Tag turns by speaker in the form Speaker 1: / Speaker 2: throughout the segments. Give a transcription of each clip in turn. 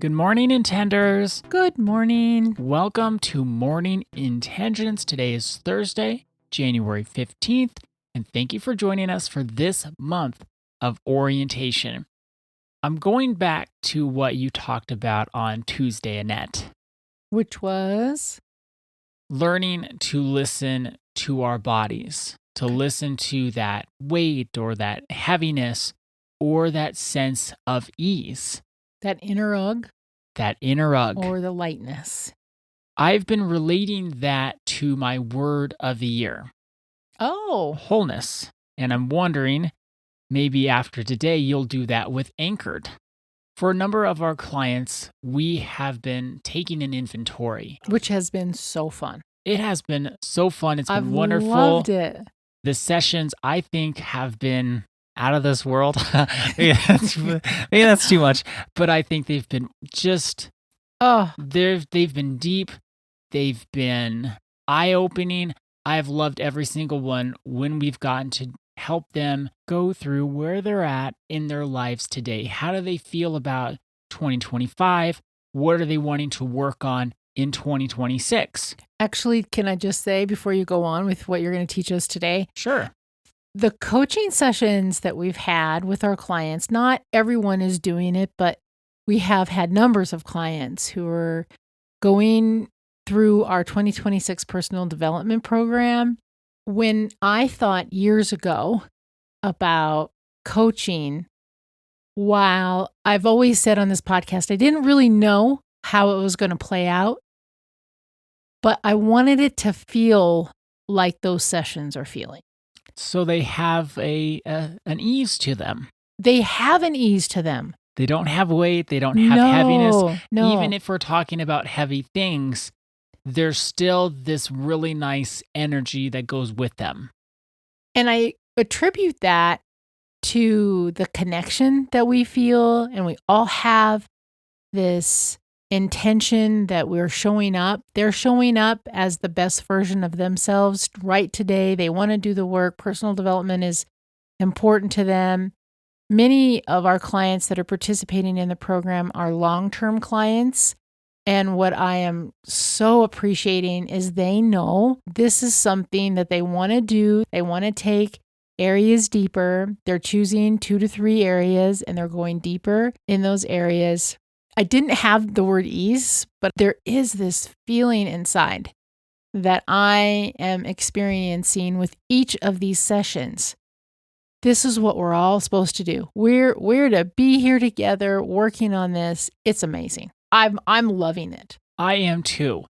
Speaker 1: Good morning, Intenders.
Speaker 2: Good morning.
Speaker 1: Welcome to Morning Intentions. Today is Thursday, January 15th, and thank you for joining us for this month of orientation. I'm going back to what you talked about on Tuesday, Annette.
Speaker 2: Which was?
Speaker 1: Learning to listen to our bodies, to listen to that weight or that heaviness or that sense of ease.
Speaker 2: That inner ugh.
Speaker 1: That inner ugh.
Speaker 2: Or the lightness.
Speaker 1: I've been relating that to my word of the year.
Speaker 2: Oh.
Speaker 1: Wholeness. And I'm wondering, maybe after today, you'll do that with Anchored. For a number of our clients, we have been taking an inventory.
Speaker 2: Which has been so fun.
Speaker 1: It has been so fun. It's been wonderful.
Speaker 2: I've loved it.
Speaker 1: The sessions, I think, have been out of this world. maybe that's too much. But I think they've been just, they've been deep. They've been eye-opening. I've loved every single one when we've gotten to help them go through where they're at in their lives today. How do they feel about 2025? What are they wanting to work on in 2026?
Speaker 2: Actually, can I just say before you go on with what you're going to teach us today?
Speaker 1: Sure.
Speaker 2: The coaching sessions that we've had with our clients, not everyone is doing it, but we have had numbers of clients who are going through our 2026 personal development program. When I thought years ago about coaching, while I've always said on this podcast, I didn't really know how it was going to play out, but I wanted it to feel like those sessions are feeling.
Speaker 1: So they have an ease to them.
Speaker 2: They have an ease to them.
Speaker 1: They don't have weight. They don't have heaviness.
Speaker 2: No.
Speaker 1: Even if we're talking about heavy things, there's still this really nice energy that goes with them.
Speaker 2: And I attribute that to the connection that we feel, and we all have this intention that we're showing up. They're showing up as the best version of themselves right today. They want to do the work. Personal development is important to them. Many of our clients that are participating in the program are long-term clients. And what I am so appreciating is they know this is something that they want to do. They want to take areas deeper. They're choosing 2 to 3 areas and they're going deeper in those areas. I didn't have the word ease, but there is this feeling inside that I am experiencing with each of these sessions. This is what we're all supposed to do. We're to be here together working on this. It's amazing. I'm loving it.
Speaker 1: I am too.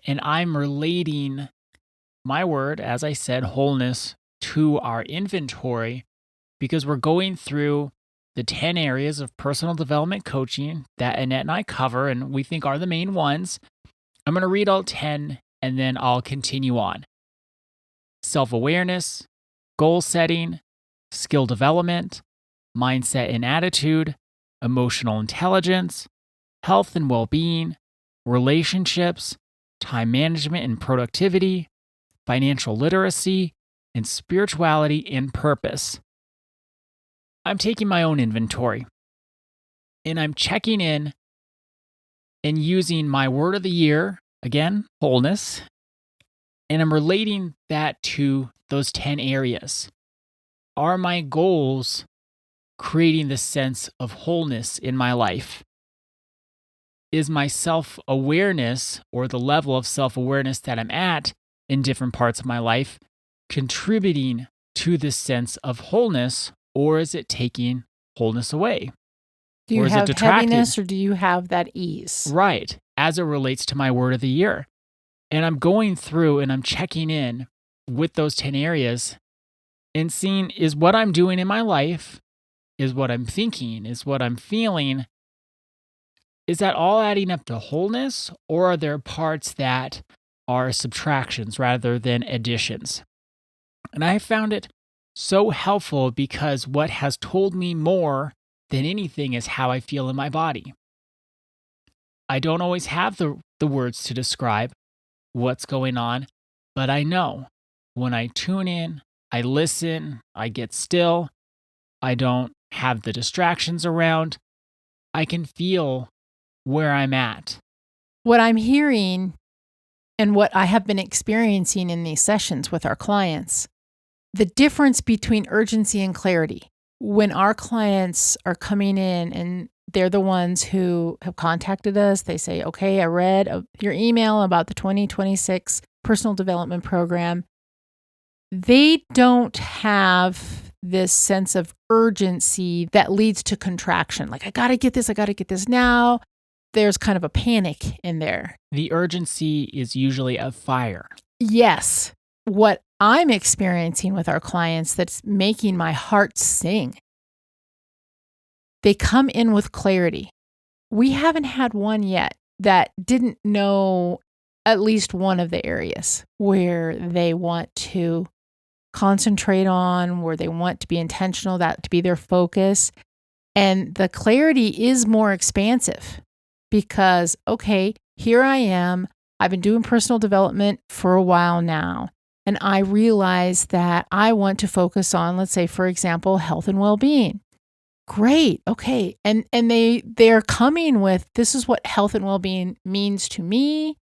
Speaker 1: And I'm relating my word, as I said, wholeness, to our inventory because we're going through the 10 areas of personal development coaching that Annette and I cover and we think are the main ones. I'm going to read all 10 and then I'll continue on. Self-awareness, goal setting, skill development, mindset and attitude, emotional intelligence, health and well-being, relationships, time management and productivity, financial literacy, and spirituality and purpose. I'm taking my own inventory and I'm checking in and using my word of the year, again, wholeness, and I'm relating that to those 10 areas. Are my goals creating this sense of wholeness in my life? Is my self-awareness or the level of self-awareness that I'm at in different parts of my life contributing to this sense of wholeness, or is it taking wholeness away?
Speaker 2: Do you
Speaker 1: or is
Speaker 2: have
Speaker 1: it detracting?
Speaker 2: heaviness or do you have that ease?
Speaker 1: Right, as it relates to my word of the year. And I'm going through and I'm checking in with those 10 areas and seeing, is what I'm doing in my life, is what I'm thinking, is what I'm feeling, is that all adding up to wholeness, or are there parts that are subtractions rather than additions? And I found it so helpful because what has told me more than anything is how I feel in my body. I don't always have the words to describe what's going on, but I know when I tune in, I listen, I get still, I don't have the distractions around, I can feel where I'm at.
Speaker 2: What I'm hearing and what I have been experiencing in these sessions with our clients, the difference between urgency and clarity. When our clients are coming in and they're the ones who have contacted us, they say, okay, I read your email about the 2026 personal development program. They don't have this sense of urgency that leads to contraction. Like, I got to get this now. There's kind of a panic in there.
Speaker 1: The urgency is usually of fire.
Speaker 2: Yes. What I'm experiencing with our clients that's making my heart sing. They come in with clarity. We haven't had one yet that didn't know at least one of the areas where they want to concentrate on, where they want to be intentional, that to be their focus. And the clarity is more expansive because, okay, here I am. I've been doing personal development for a while now. And I realize that I want to focus on, let's say, for example, health and well-being. Great. Okay. And they're coming with, this is what health and well-being means to me.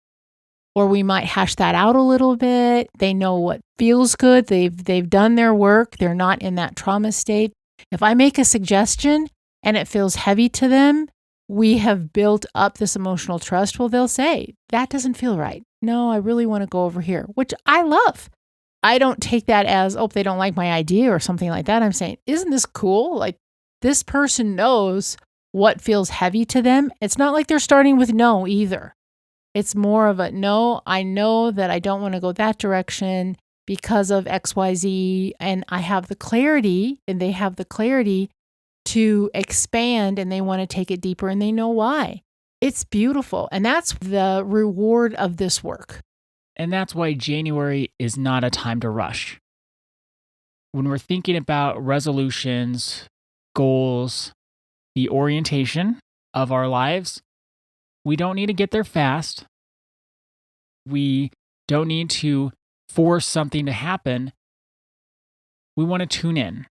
Speaker 2: Or we might hash that out a little bit. They know what feels good. They've done their work. They're not in that trauma state. If I make a suggestion and it feels heavy to them, we have built up this emotional trust. Well, they'll say, that doesn't feel right. No, I really want to go over here, which I love. I don't take that as, oh, they don't like my idea or something like that. I'm saying, isn't this cool? Like, this person knows what feels heavy to them. It's not like they're starting with no either. It's more of a no, I know that I don't want to go that direction because of XYZ. And I have the clarity and they have the clarity to expand and they want to take it deeper and they know why. It's beautiful. And that's the reward of this work.
Speaker 1: And that's why January is not a time to rush. When we're thinking about resolutions, goals, the orientation of our lives, we don't need to get there fast. We don't need to force something to happen. We want to tune in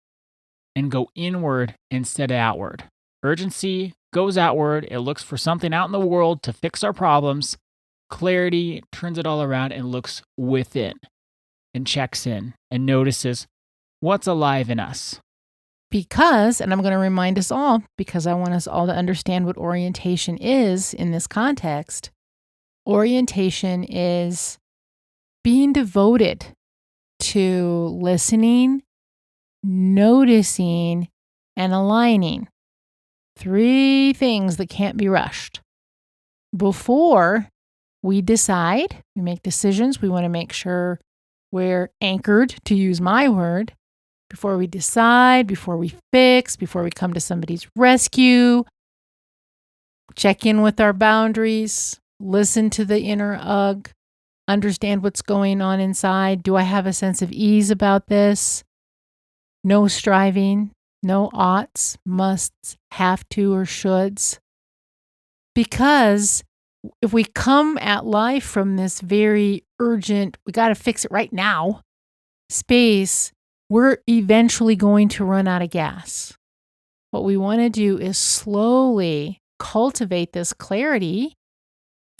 Speaker 1: and go inward instead of outward. Urgency goes outward. It looks for something out in the world to fix our problems. Clarity turns it all around and looks within and checks in and notices what's alive in us.
Speaker 2: Because, and I'm going to remind us all, because I want us all to understand what orientation is in this context. Orientation is being devoted to listening, noticing, and aligning. 3 things that can't be rushed. Before we decide, we make decisions, we want to make sure we're anchored, to use my word. Before we decide, before we fix, before we come to somebody's rescue, check in with our boundaries, listen to the inner ugh, understand what's going on inside. Do I have a sense of ease about this? No striving, no oughts, musts, have to, or shoulds. Because if we come at life from this very urgent, we got to fix it right now space, we're eventually going to run out of gas. What we want to do is slowly cultivate this clarity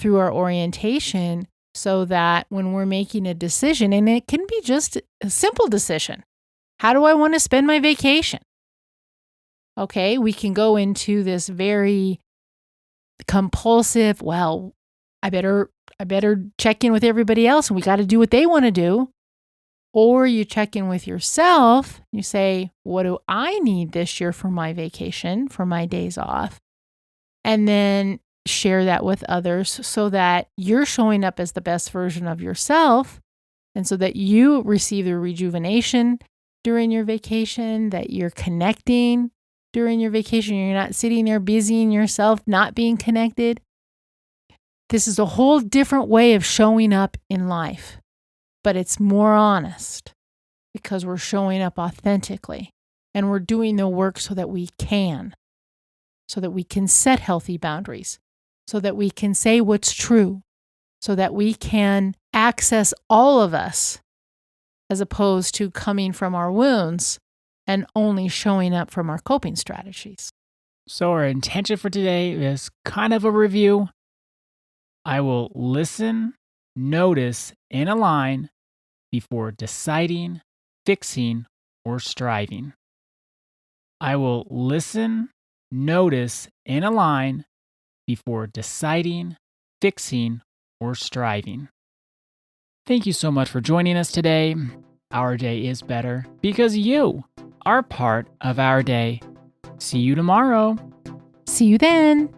Speaker 2: through our orientation so that when we're making a decision, and it can be just a simple decision. How do I want to spend my vacation? Okay, we can go into this very compulsive, well, I better check in with everybody else and we got to do what they want to do. Or you check in with yourself, you say, what do I need this year for my vacation, for my days off? And then share that with others so that you're showing up as the best version of yourself and so that you receive the rejuvenation during your vacation, that you're connecting during your vacation. You're not sitting there busying yourself, not being connected. This is a whole different way of showing up in life. But it's more honest because we're showing up authentically and we're doing the work so that we can set healthy boundaries, so that we can say what's true, so that we can access all of us as opposed to coming from our wounds and only showing up from our coping strategies.
Speaker 1: So, our intention for today is kind of a review. I will listen, notice, and align before deciding, fixing, or striving. I will listen, notice, and align before deciding, fixing, or striving. Thank you so much for joining us today. Our day is better because you are part of our day. See you tomorrow.
Speaker 2: See you then.